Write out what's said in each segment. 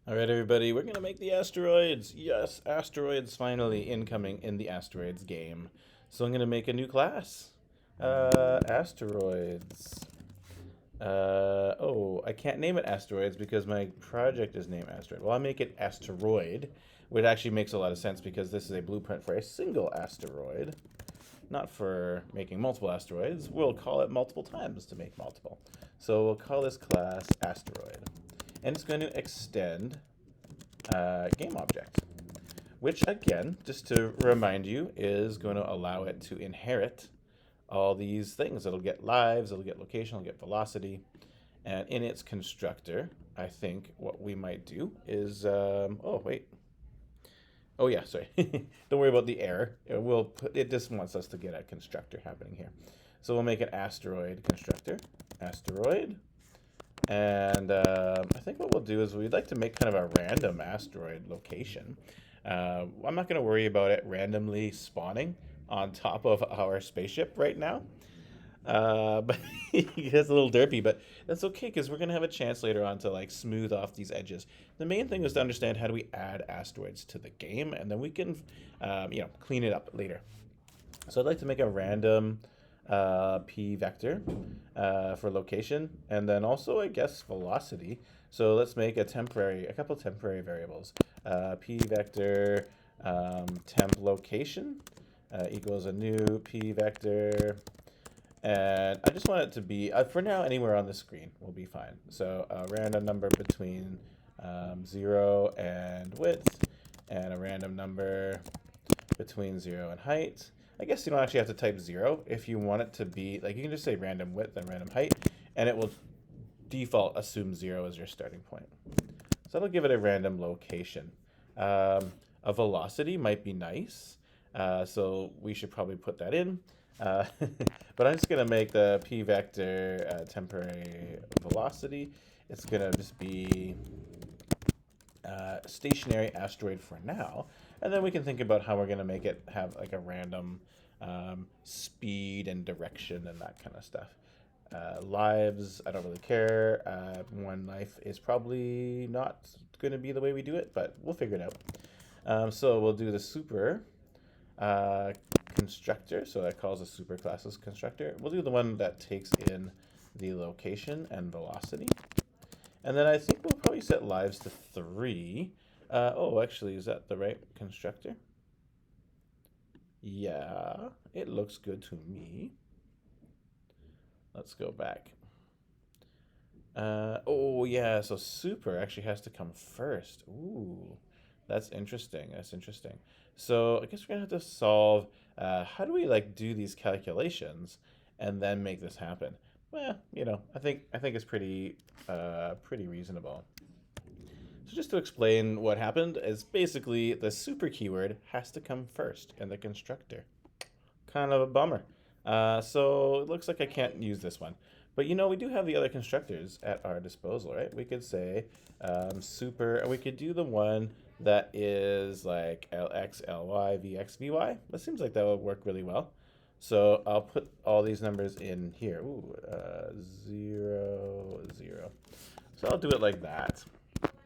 All right, everybody, we're gonna make the asteroids. Yes, asteroids finally incoming in the asteroids game. So I'm gonna make a new class. Asteroids. Oh, I can't name it asteroids because my project is named asteroid. Well, I'll make it asteroid, which actually makes a lot of sense because this is a blueprint for a single asteroid, not for making multiple asteroids. We'll call it multiple times to make multiple. So we'll call this class asteroid, and it's going to extend game object, which again, just to remind you, is going to allow it to inherit all these things. It'll get lives, it'll get location, it'll get velocity, and in its constructor, I think what we might do is, oh wait, oh yeah, sorry, don't worry about the error. It just wants us to get a constructor happening here, so we'll make an asteroid constructor, asteroid. And I think what we'll do is we'd like to make kind of a random asteroid location. I'm not going to worry about it randomly spawning on top of our spaceship right now. But it's a little derpy, but that's okay because we're going to have a chance later on to like smooth off these edges. The main thing is to understand how do we add asteroids to the game, and then we can, clean it up later. So I'd like to make a random p vector for location, and then also I guess velocity. So let's make a couple temporary variables. P vector temp location equals a new p vector, and I just want it to be for now anywhere on the screen will be fine. So a random number between 0 and width, and a random number between 0 and height. I guess you don't actually have to type 0 if you want it to be, like you can just say random width and random height, and it will default assume 0 as your starting point. So that'll give it a random location. A velocity might be nice, so we should probably put that in. But I'm just going to make the p vector temporary velocity. It's going to just be stationary asteroid for now, and then we can think about how we're going to make it have like a random speed and direction and that kind of stuff. Lives, I don't really care. One life is probably not going to be the way we do it, but we'll figure it out. So we'll do the super uh, constructor. So that calls a super classes constructor. We'll do the one that takes in the location and velocity. And then I think we'll probably set lives to 3. Actually, is that the right constructor? Yeah, it looks good to me. Let's go back. Yeah, so super actually has to come first. Ooh, that's interesting. That's interesting. So I guess we're gonna have to solve how do we like do these calculations and then make this happen? Well, I think it's pretty reasonable. So just to explain what happened is basically the super keyword has to come first in the constructor. Kind of a bummer. So it looks like I can't use this one. But we do have the other constructors at our disposal, right? We could say super, and we could do the one that is like lx, ly, vx, vy. That seems like that would work really well. So I'll put all these numbers in here. Ooh, 0, 0. So I'll do it like that.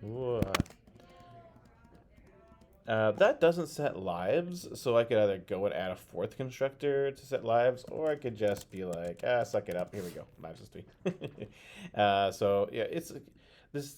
Ooh, that doesn't set lives, so I could either go and add a fourth constructor to set lives, or I could just be like, suck it up. Here we go, lives is 3. So yeah, this.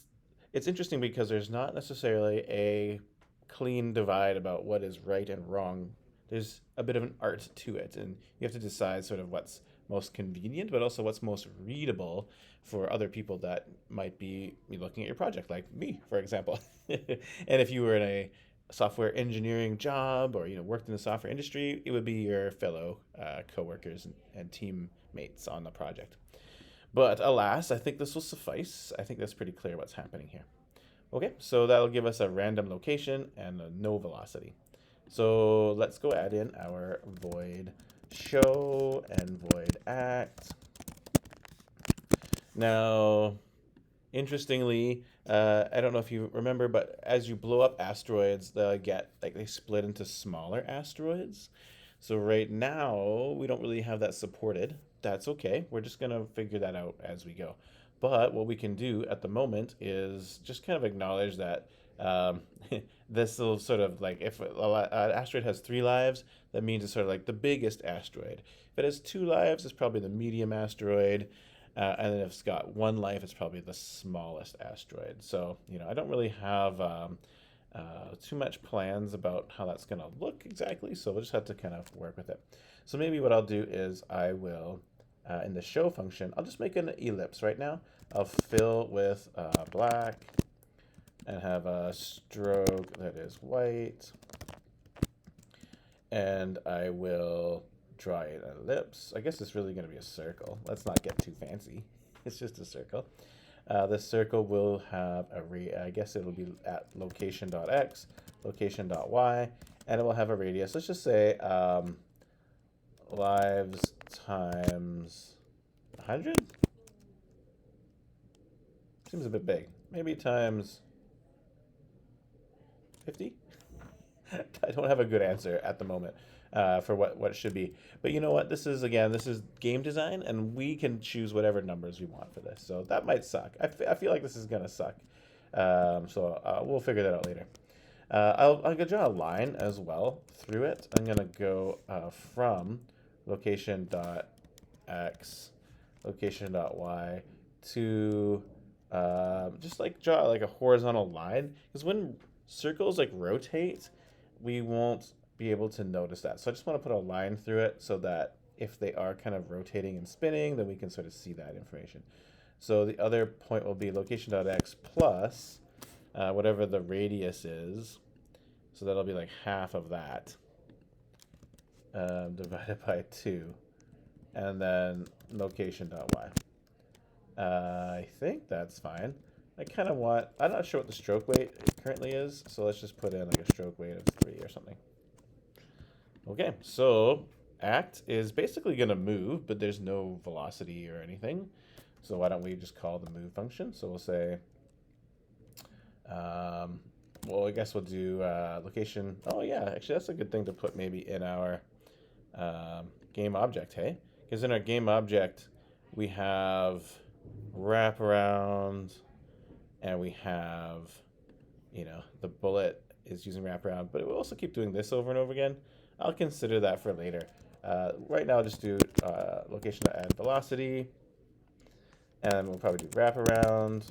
It's interesting because there's not necessarily a clean divide about what is right and wrong. There's a bit of an art to it, and you have to decide sort of what's most convenient, but also what's most readable for other people that might be looking at your project, like me, for example. And if you were in a software engineering job or worked in the software industry, it would be your fellow coworkers and teammates on the project. But alas, I think this will suffice. I think that's pretty clear what's happening here. Okay, so that'll give us a random location and a no velocity. So let's go add in our void show and void act. Now, interestingly, I don't know if you remember, but as you blow up asteroids, they split into smaller asteroids. So right now we don't really have that supported. That's okay. We're just gonna figure that out as we go. But what we can do at the moment is just kind of acknowledge that um, this will sort of like if an asteroid has 3 lives, that means it's sort of like the biggest asteroid. If it has 2 lives, it's probably the medium asteroid. And then if it's got 1 life, it's probably the smallest asteroid. So, I don't really have too much plans about how that's going to look exactly. So we'll just have to kind of work with it. So maybe what I'll do is I will, in the show function, I'll just make an ellipse right now. I'll fill with black and have a stroke that is white. And I will draw an ellipse. I guess it's really going to be a circle. Let's not get too fancy. It's just a circle. This circle will have I guess it will be at location.x, location.y, and it will have a radius. Let's just say lives times 100? Seems a bit big. Maybe times 50? I don't have a good answer at the moment for what it should be. But you know what? This is game design, and we can choose whatever numbers we want for this. So that might suck. I feel like this is going to suck. So we'll figure that out later. I'm going to draw a line as well through it. I'm going to go from location.x, location.y to just like draw like a horizontal line. Because when circles like rotate, we won't be able to notice that. So I just want to put a line through it so that if they are kind of rotating and spinning, then we can sort of see that information. So the other point will be location.x plus whatever the radius is. So that'll be like half of that divided by 2. And then location.y. I think that's fine. I'm not sure what the stroke weight currently is, so let's just put in like a stroke weight of 3 or something. Okay, so act is basically going to move, but there's no velocity or anything. So why don't we just call the move function? So we'll say, well, I guess we'll do location. Oh yeah, actually that's a good thing to put maybe in our game object, hey? Because in our game object, we have wraparound, and we have, the bullet is using wraparound, but it will also keep doing this over and over again. I'll consider that for later. Right now, I'll just do location to add velocity, and we'll probably do wraparound.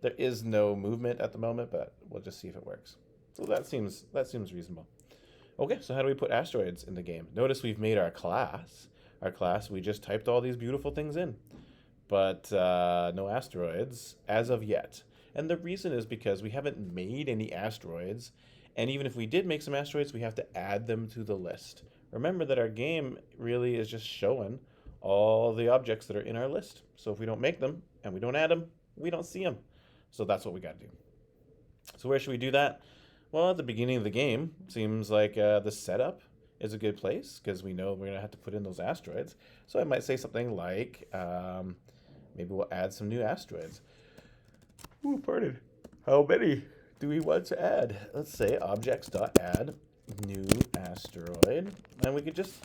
There is no movement at the moment, but we'll just see if it works. So that seems reasonable. Okay, so how do we put asteroids in the game? Notice we've made our class. We just typed all these beautiful things in, but no asteroids as of yet. And the reason is because we haven't made any asteroids, and even if we did make some asteroids, we have to add them to the list. Remember that our game really is just showing all the objects that are in our list. So if we don't make them and we don't add them, we don't see them. So that's what we got to do. So where should we do that? Well, at the beginning of the game, seems like the setup is a good place because we know we're going to have to put in those asteroids. So I might say something like, maybe we'll add some new asteroids. Ooh, pardon. How many do we want to add? Let's say objects.add new asteroid. And we could just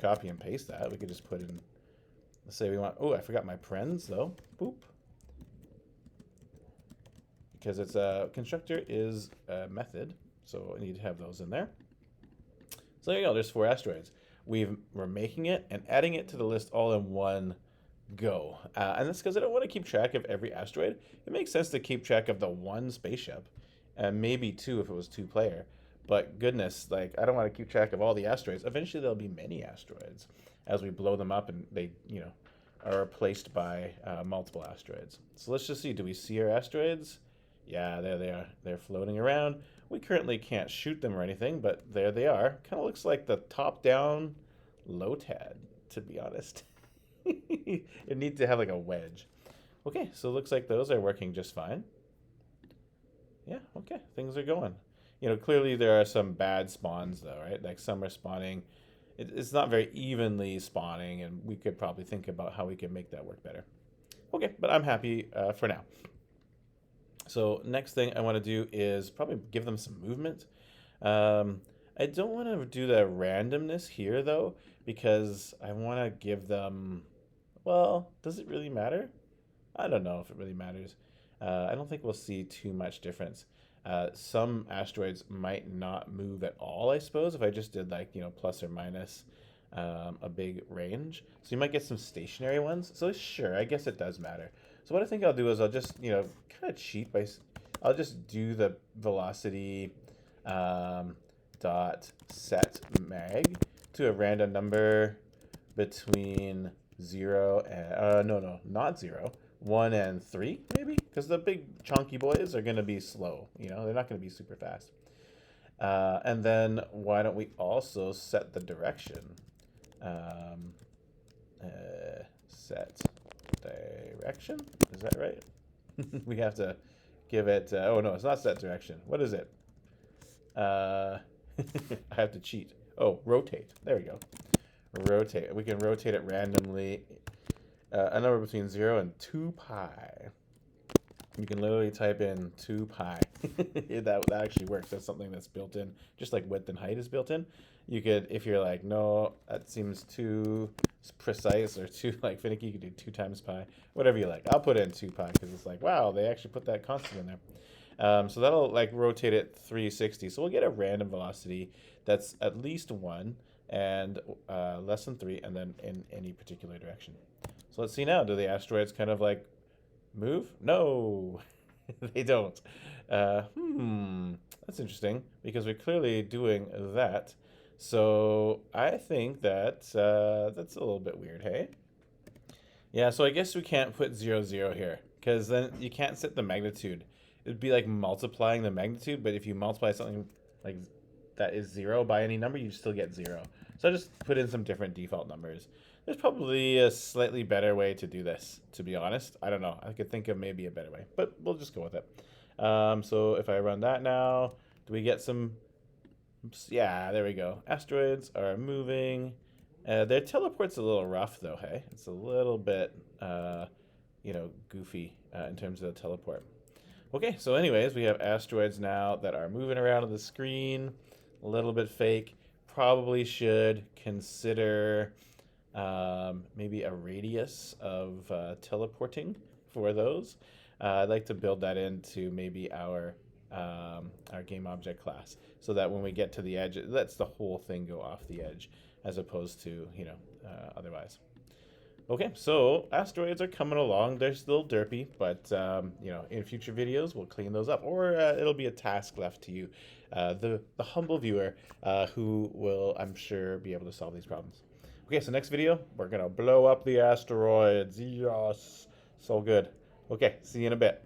copy and paste that. We could just put in, let's say we want, oh, I forgot my parens though. Boop. Because it's a constructor is a method, so I need to have those in there. So there you go, there's 4 asteroids. We're making it and adding it to the list all in one go. And that's because I don't want to keep track of every asteroid. It makes sense to keep track of the one spaceship, and maybe 2 if it was 2-player. But goodness, like I don't want to keep track of all the asteroids. Eventually there'll be many asteroids as we blow them up and they, are replaced by multiple asteroids. So let's just see, do we see our asteroids? Yeah, there they are. They're floating around. We currently can't shoot them or anything, but there they are. Kind of looks like the top-down Lotad, to be honest. It needs to have like a wedge. Okay, so it looks like those are working just fine. Yeah, okay, things are going. Clearly there are some bad spawns though, right? Like some are spawning. It's not very evenly spawning, and we could probably think about how we can make that work better. Okay, but I'm happy for now. So next thing I want to do is probably give them some movement. I don't want to do the randomness here though, because I want to give them, well, does it really matter? I don't know if it really matters. I don't think we'll see too much difference. Some asteroids might not move at all, I suppose, if I just did like, plus or minus a big range. So you might get some stationary ones. So sure, I guess it does matter. So what I think I'll do is I'll just, kind of cheat by, I'll just do the velocity dot set mag to a random number between 0 and, no, not 0. 1 and 3, maybe? Because the big chunky boys are going to be slow. They're not going to be super fast. And then why don't we also set the direction? Set direction? Is that right? We have to give it... oh, no, it's not set direction. What is it? I have to cheat. Oh, rotate. There we go. Rotate. We can rotate it randomly. A number between 0 and 2 pi. You can literally type in 2 pi. that actually works. That's something that's built in, just like width and height is built in. You could, if you're like, no, that seems too precise or too like finicky, you could do 2 times pi, whatever you like. I'll put in 2 pi because it's like, wow, they actually put that constant in there. So that'll like rotate it 360. So we'll get a random velocity that's at least 1 and less than 3, and then in any particular direction. So let's see now. Do the asteroids kind of like move? No, they don't. That's interesting because we're clearly doing that. So I think that that's a little bit weird, hey? Yeah, so I guess we can't put 0, 0 here because then you can't set the magnitude. It would be like multiplying the magnitude, but if you multiply something like that is 0 by any number, you still get 0. So I just put in some different default numbers. There's probably a slightly better way to do this, to be honest. I don't know. I could think of maybe a better way, but we'll just go with it. So if I run that now, do we get some... Yeah, there we go. Asteroids are moving. Their teleport's a little rough, though, hey? It's a little bit, goofy in terms of the teleport. Okay, so anyways, we have asteroids now that are moving around on the screen. A little bit fake. Probably should consider maybe a radius of teleporting for those. I'd like to build that into maybe our game object class so that when we get to the edge, it lets the whole thing go off the edge as opposed to, otherwise. Okay, so asteroids are coming along. They're still derpy, but, in future videos, we'll clean those up. Or it'll be a task left to you, the humble viewer, who will, I'm sure, be able to solve these problems. Okay, so next video, we're going to blow up the asteroids. Yes, so good. Okay, see you in a bit.